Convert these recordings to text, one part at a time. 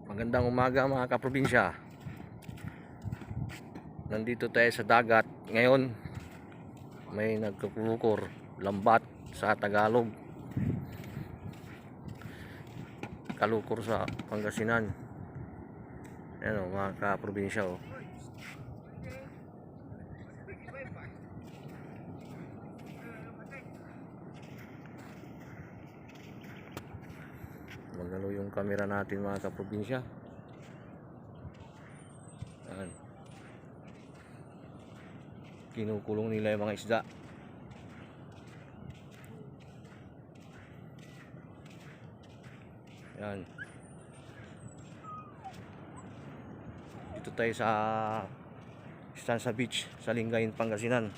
Magandang umaga mga kaprobinsya. Nandito tayo sa dagat. Ngayon may nagkukulukor, lambat sa Tagalog, kalukor sa Pangasinan. Ayan o mga kaprobinsya o. Magalo yung camera natin mga kaprobinsya. Ayan. Kinukulong nila yung mga isda. Ayan. Dito tayo sa Stanza Beach sa Lingayen, Pangasinan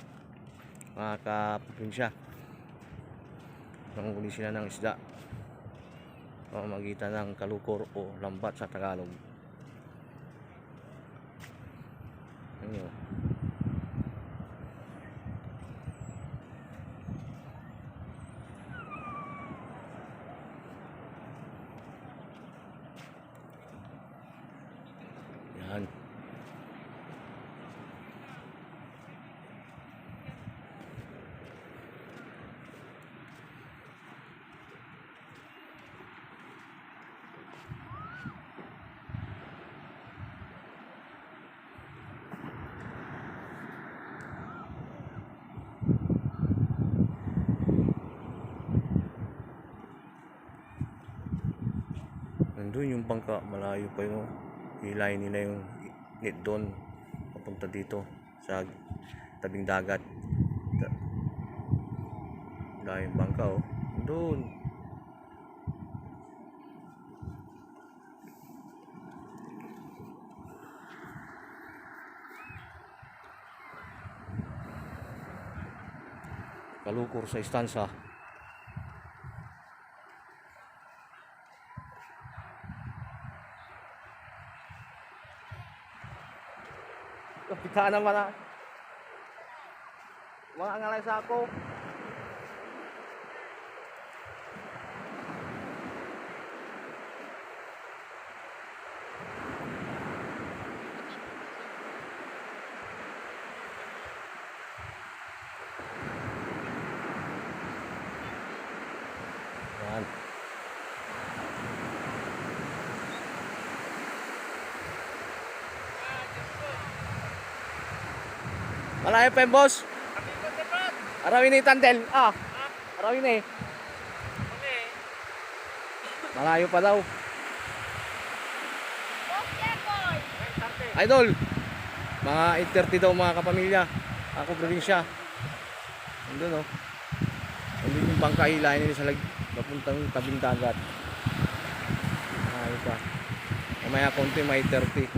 mga kaprobinsya. Nanghuli sila ng isda pamamagitan ng kalukor o lambat sa Tagalog. Ayan. Yan. Nandun yung bangka, malayo pa yung hilay nila yung net doon papunta dito sa tabing dagat. Dahil yung bangka oh, doon. Kalukor sa Stanza. Kapitan naman na. Mga ngalay sa ako. Yan. Malayo pa yung boss. Arawin ni Tandel. Arawin eh. Malayo pa daw. Idol. Mga 8:30 daw mga kapamilya. Ako probinsya. Nandun oh. Nandun yung bangka hilahin nila sa papuntang tabing dagat. Malayo pa. Mamaya konti may 30.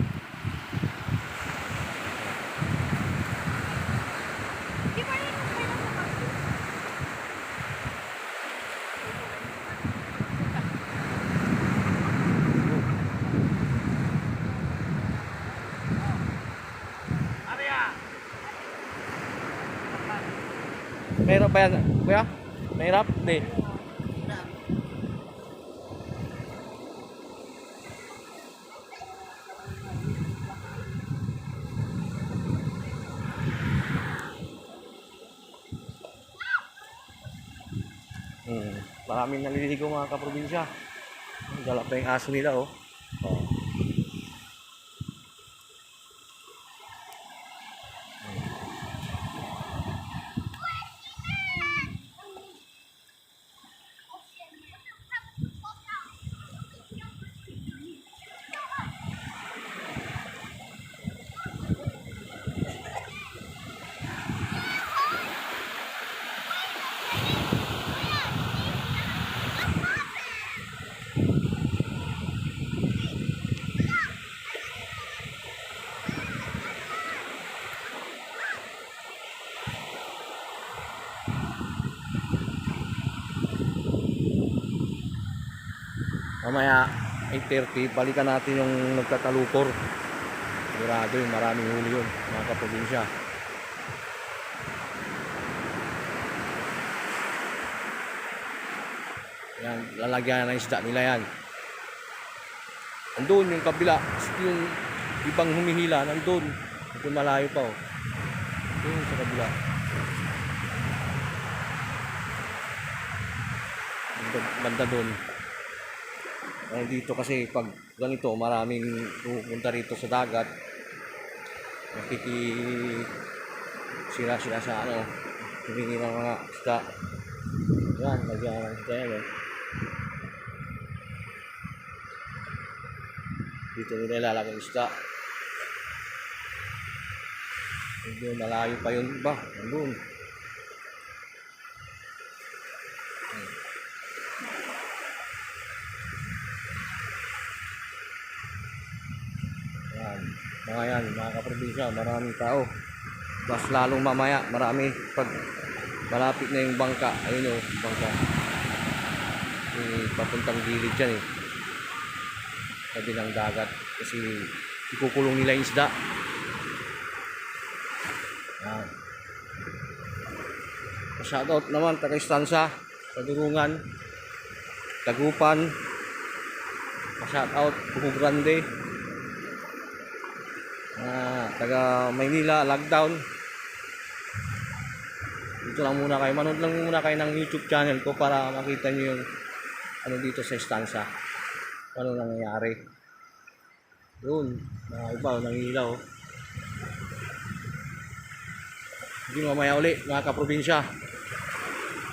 Mahirap ba yan, kuya? Mahirap? Hindi. Maraming naliligo mga kaprobinsya. Galap pa yung aso nila oh. Mamaya 8:30 balikan natin yung nagkakalukor. Sigurado yung maraming huli yun mga kaprobinsya. Yan, lalagyan ng isda nila yan. Andun yung kabila, yung ibang humihila, nandun. Ito malayo pa oh. Yun sa kabila. Banda doon. Dito kasi pag ganito, maraming pupunta rito sa dagat. Sila sa ano, humingi ng mga isda. Yan, lagyan ng isda yan eh. Dito nila ilalagay isda. Medyo malayo pa yun ba? Nandun. Yan. Mga kaprobinsya, maraming tao. Mas lalong mamaya, marami pag malapit na yung bangka. Ayun o, bangka. Papuntang gilid dyan eh. Sabi ng dagat. Kasi ikukulong nila yung isda. Yan. Shoutout naman, taga-Istansa, Kadurungan, Tagupan. Shoutout, Buho Grande. Taga Maynila, lockdown. Dito lang muna kayo, manood lang muna kayo ng YouTube channel ko para makita nyo yung ano dito sa Istansa, ano nangyayari doon. Mga iba nangilaw. Hindi mamaya uli mga kaprobinsya.